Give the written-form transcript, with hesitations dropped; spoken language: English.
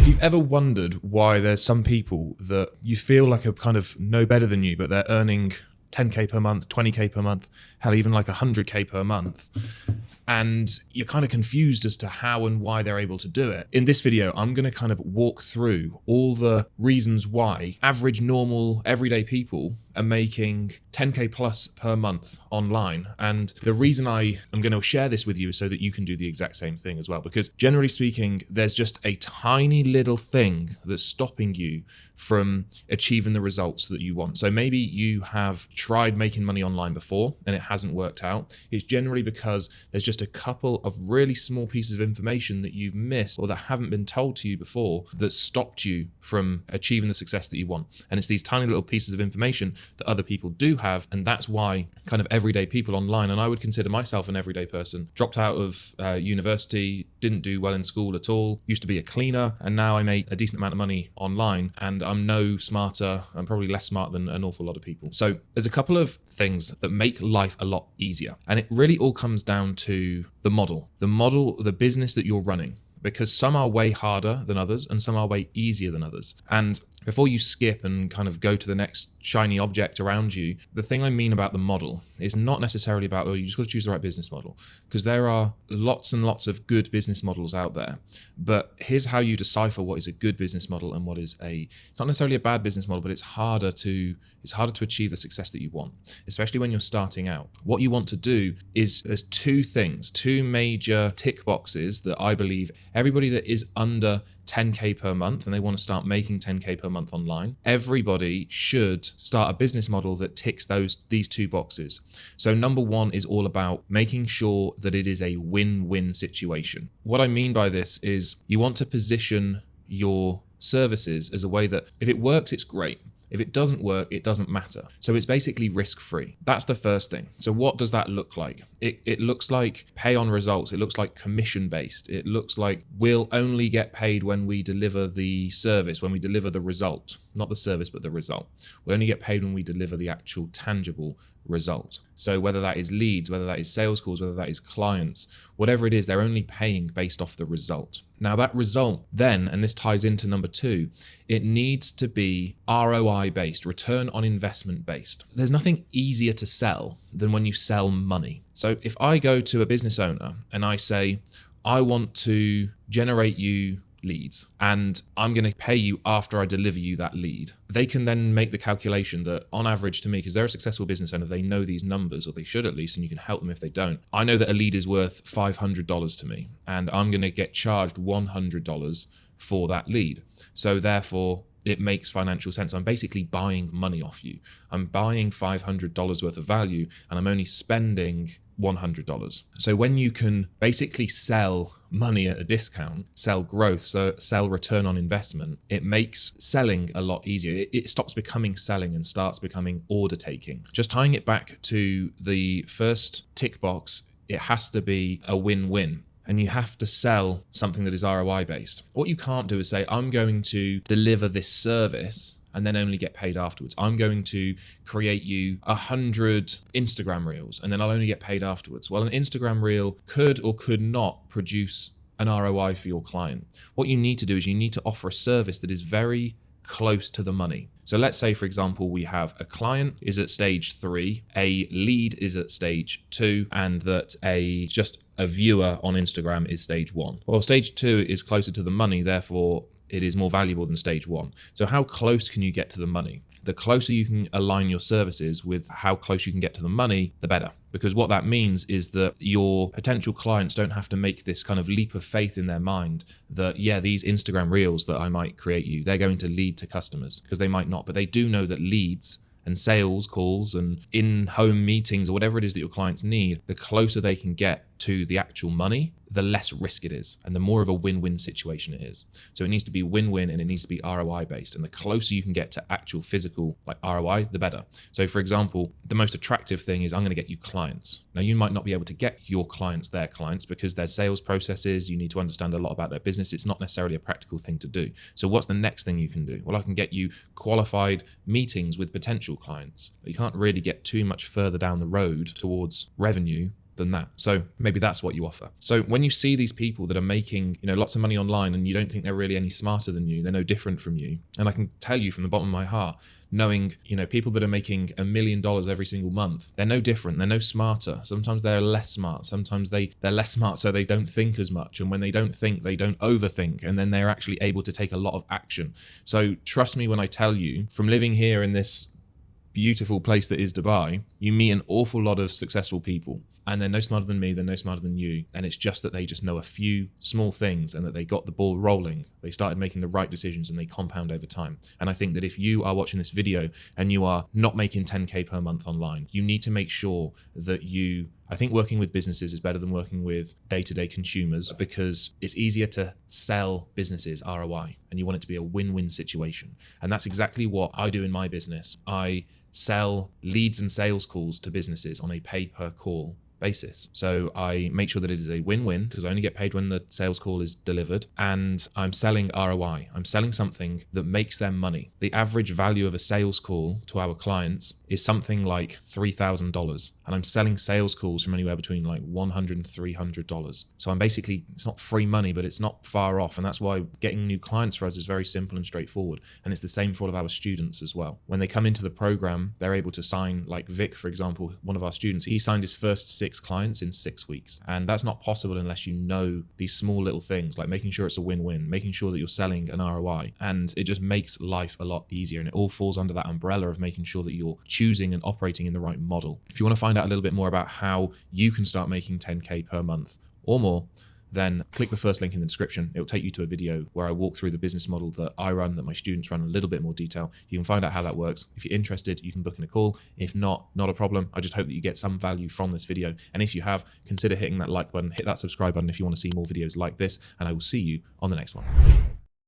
If you've ever wondered why there's some people that you feel like are kind of no better than you, but they're earning 10K per month, 20K per month, hell, even like 100K per month, and you're kind of confused as to how and why they're able to do it. In this video, I'm going to kind of walk through all the reasons why average, normal, everyday people are making 10K plus per month online. And the reason I am going to share this with you is so that you can do the exact same thing as well. Because generally speaking, there's just a tiny little thing that's stopping you from achieving the results that you want. So maybe you have tried making money online before and it hasn't worked out. It's generally because there's just a couple of really small pieces of information that you've missed or that haven't been told to you before that stopped you from achieving the success that you want. And it's these tiny little pieces of information that other people do have. And that's why kind of everyday people online, and I would consider myself an everyday person, dropped out of university, didn't do well in school at all, used to be a cleaner, and now I make a decent amount of money online, and I'm no smarter, I'm probably less smart than an awful lot of people. So there's a couple of things that make life a lot easier. And it really all comes down to the model, the business that you're running, because some are way harder than others and some are way easier than others. And before you skip and kind of go to the next shiny object around you, the thing I mean about the model is not necessarily about, you just got to choose the right business model, because there are lots and lots of good business models out there. But here's how you decipher what is a good business model and what is it's not necessarily a bad business model, but it's harder to achieve the success that you want, especially when you're starting out. What you want to do is, there's two major tick boxes that I believe everybody that is under 10K per month and they want to start making 10K per month online, everybody should start a business model that ticks these two boxes. So number one is all about making sure that it is a win-win situation. What I mean by this is you want to position your services as a way that if it works, it's great. If it doesn't work, it doesn't matter. So it's basically risk-free. That's the first thing. So what does that look like? It looks like pay on results. It looks like commission-based. It looks like we'll only get paid when we deliver the service, when we deliver the result. Not the service, but the result. We'll only get paid when we deliver the actual tangible result. So whether that is leads, whether that is sales calls, whether that is clients, whatever it is, they're only paying based off the result. Now that result then, and this ties into number two, it needs to be ROI based, return on investment based. There's nothing easier to sell than when you sell money. So if I go to a business owner and I say, I want to generate you leads and I'm going to pay you after I deliver you that lead, they can then make the calculation that on average to me, because they're a successful business owner, they know these numbers, or they should at least, and you can help them if they don't. I know that a lead is worth $500 to me and I'm going to get charged $100 for that lead. So therefore it makes financial sense. I'm basically buying money off you. I'm buying $500 worth of value and I'm only spending $100. So when you can basically sell money at a discount, sell growth, so sell return on investment, it makes selling a lot easier. It stops becoming selling and starts becoming order taking. Just tying it back to the first tick box, it has to be a win-win. And you have to sell something that is ROI based. What you can't do is say, I'm going to deliver this service and then only get paid afterwards. I'm going to create you 100 Instagram reels and then I'll only get paid afterwards. Well, an Instagram reel could or could not produce an ROI for your client. What you need to do is you need to offer a service that is very close to the money. So let's say, for example, we have a client is at stage 3, a lead is at stage 2, and that just a viewer on Instagram is stage 1. Well, stage 2 is closer to the money, therefore it is more valuable than stage 1. So how close can you get to the money? The closer you can align your services with how close you can get to the money, the better. Because what that means is that your potential clients don't have to make this kind of leap of faith in their mind that, yeah, these Instagram reels that I might create you, they're going to lead to customers, because they might not, but they do know that leads and sales calls and in-home meetings or whatever it is that your clients need, the closer they can get to the actual money, the less risk it is and the more of a win-win situation it is. So it needs to be win-win and it needs to be ROI based. And the closer you can get to actual physical like ROI, the better. So for example, the most attractive thing is I'm going to get you clients. Now you might not be able to get your clients their clients because their sales processes, you need to understand a lot about their business. It's not necessarily a practical thing to do. So what's the next thing you can do? Well, I can get you qualified meetings with potential clients. But you can't really get too much further down the road towards revenue than that. So maybe that's what you offer. So when you see these people that are making, lots of money online and you don't think they're really any smarter than you, they're no different from you. And I can tell you from the bottom of my heart, knowing, people that are making $1 million every single month, they're no different. They're no smarter. Sometimes they're less smart. Sometimes they're less smart, so they don't think as much. And when they don't think, they don't overthink. And then they're actually able to take a lot of action. So trust me when I tell you, from living here in this beautiful place that is Dubai, you meet an awful lot of successful people, and they're no smarter than me, they're no smarter than you, and it's just that they just know a few small things and that they got the ball rolling. They started making the right decisions and they compound over time. And I think that if you are watching this video and you are not making 10K per month online, you need to make sure that I think working with businesses is better than working with day-to-day consumers, because it's easier to sell businesses ROI, and you want it to be a win-win situation. And that's exactly what I do in my business. I sell leads and sales calls to businesses on a pay-per-call basis. So I make sure that it is a win-win, because I only get paid when the sales call is delivered, and I'm selling ROI. I'm selling something that makes them money. The average value of a sales call to our clients is something like $3,000, and I'm selling sales calls from anywhere between like $100 and $300. So I'm basically, it's not free money, but it's not far off, and that's why getting new clients for us is very simple and straightforward. And it's the same for all of our students as well. When they come into the program, they're able to sign, like Vic, for example, one of our students, he signed his first 6 clients in 6 weeks. And that's not possible unless you know these small little things, like making sure it's a win-win, making sure that you're selling an ROI. And it just makes life a lot easier. And it all falls under that umbrella of making sure that you're choosing and operating in the right model. If you want to find out a little bit more about how you can start making 10K per month or more, then click the first link in the description. It'll take you to a video where I walk through the business model that I run, that my students run in a little bit more detail. You can find out how that works. If you're interested, you can book in a call. If not, not a problem. I just hope that you get some value from this video. And if you have, consider hitting that like button, hit that subscribe button if you want to see more videos like this, and I will see you on the next one.